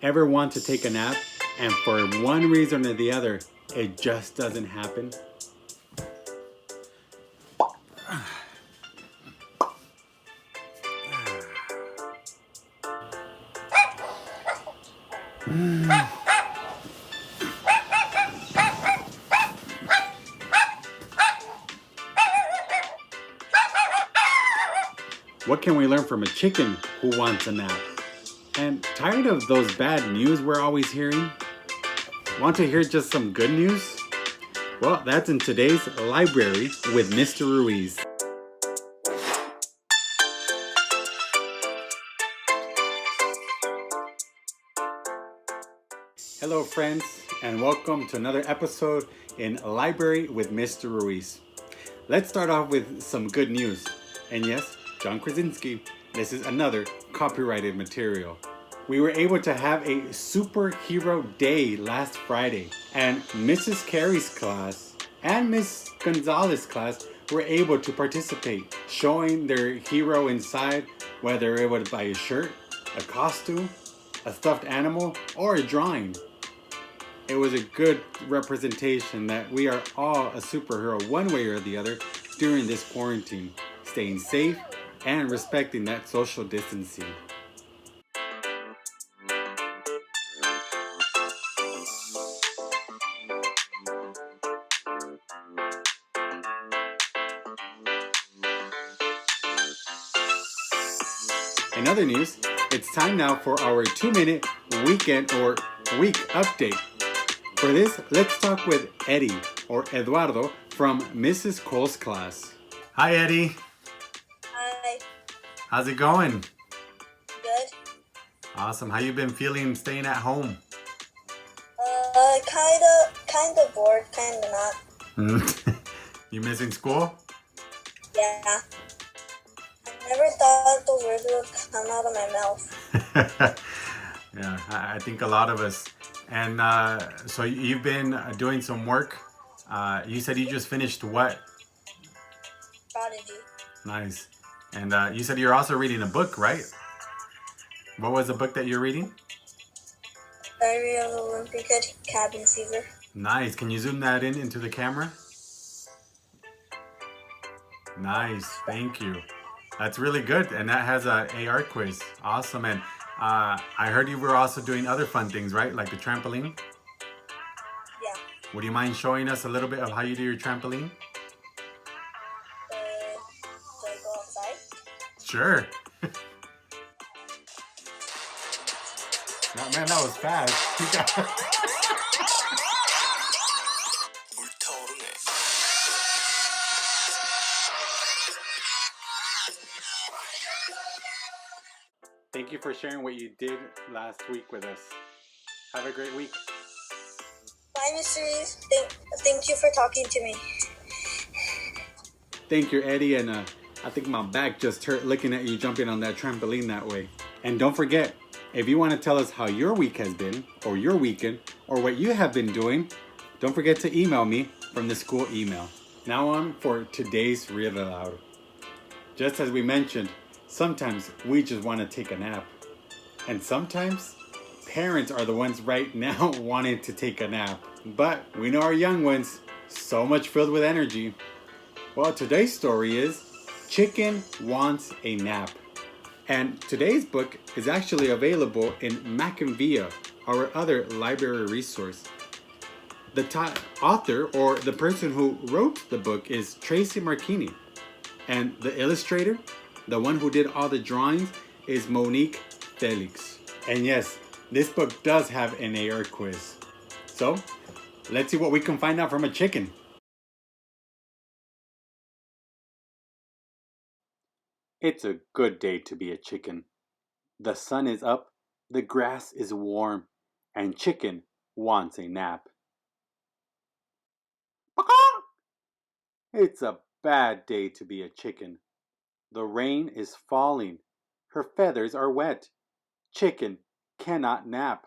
Ever want to take a nap and for one reason or the other, it just doesn't happen? What can we learn from a chicken who wants a nap? And tired of those bad news we're always hearing? Want to hear just some good news? Well, that's in today's library with Mr. Ruiz. Hello friends, and welcome to another episode in Library with Mr. Ruiz. Let's start off with some good news. And yes, John Krasinski, this is another copyrighted material. We were able to have a superhero day last Friday, and Mrs. Carey's class and Miss Gonzalez's class were able to participate, showing their hero inside, whether it was by a shirt, a costume, a stuffed animal, or a drawing. It was a good representation that we are all a superhero one way or the other during this quarantine, staying safe and respecting that social distancing. In other news, it's time now for our 2-minute weekend or week update. For this, let's talk with Eddie or Eduardo from Mrs. Cole's class. Hi, Eddie. Hi. How's it going? Good. Awesome. How you been feeling staying at home? Kinda bored, kinda not. You missing school? Yeah. I never thought those words would come out of my mouth. Yeah, I think a lot of us. And so you've been doing some work. You said you just finished what? Prodigy. Nice. And you said you're also reading a book, right? What was the book that you're reading? Diary of Olympic Cabin Fever. Nice. Can you zoom that in into the camera? Nice. Thank you. That's really good. And that has a AR quiz. Awesome. And I heard you were also doing other fun things, right? Like the trampoline? Yeah. Would you mind showing us a little bit of how you do your trampoline? Do I go outside? Sure. Man, that was fast. Thank you for sharing what you did last week with us. Have a great week. Bye, Mr. Ruiz. Thank you for talking to me. Thank you, Eddie. And I think my back just hurt looking at you jumping on that trampoline that way. And don't forget, if you want to tell us how your week has been, or your weekend, or what you have been doing, don't forget to email me from the school email. Now on for today's Read Aloud. Just as we mentioned, sometimes we just want to take a nap. And sometimes parents are the ones right now wanting to take a nap. But we know our young ones, so much filled with energy. Well, today's story is Chicken Wants a Nap. And today's book is actually available in MackinVia, our other library resource. The author, or the person who wrote the book, is Traci Marchini. And the illustrator, the one who did all the drawings, is Monique, Felix. And yes, this book does have an AR quiz. So, let's see what we can find out from a chicken. It's a good day to be a chicken. The sun is up, the grass is warm, and Chicken wants a nap. It's a bad day to be a chicken. The rain is falling. Her feathers are wet. Chicken cannot nap.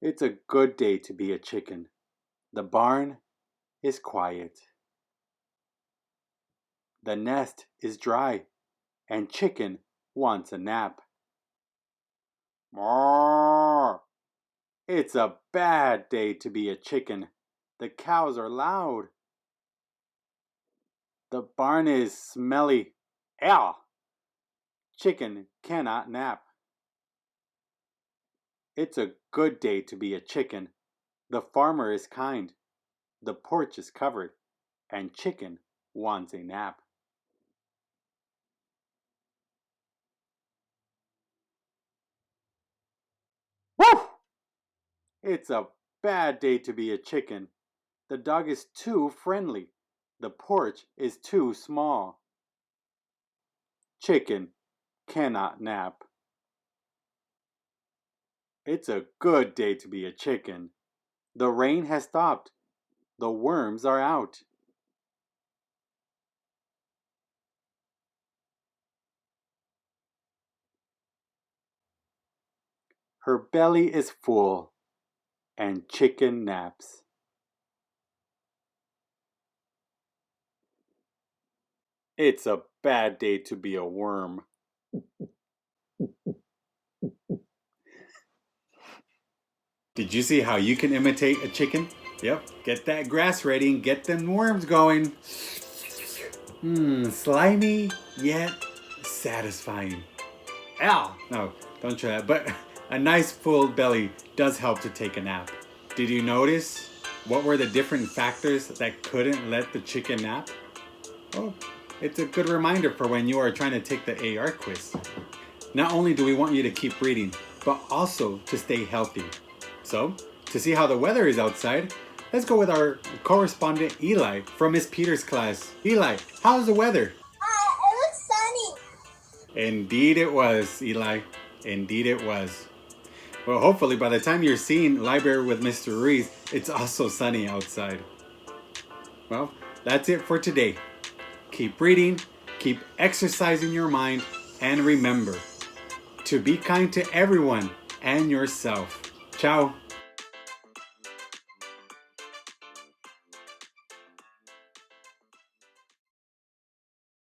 It's a good day to be a chicken. The barn is quiet. The nest is dry, and Chicken wants a nap. Moo. It's a bad day to be a chicken. The cows are loud. The barn is smelly. Ew. Chicken cannot nap. It's a good day to be a chicken. The farmer is kind. The porch is covered. And chicken wants a nap. Woof! It's a bad day to be a chicken. The dog is too friendly. The porch is too small. Chicken cannot nap. It's a good day to be a chicken. The rain has stopped. The worms are out. Her belly is full and chicken naps. It's a bad day to be a worm. Did you see how you can imitate a chicken? Yep, get that grass ready and get them worms going. Slimy yet satisfying. Ow! No, don't try that. But a nice full belly does help to take a nap. Did you notice what were the different factors that couldn't let the chicken nap? Oh, it's a good reminder for when you are trying to take the AR quiz. Not only do we want you to keep reading, but also to stay healthy. So, to see how the weather is outside, let's go with our correspondent Eli from Miss Peters' class. Eli, how's the weather? It looks sunny. Indeed it was, Eli. Indeed it was. Well, hopefully by the time you're seeing Library with Mr. Ruiz, it's also sunny outside. Well, that's it for today. Keep reading, keep exercising your mind, and remember to be kind to everyone and yourself. Ciao.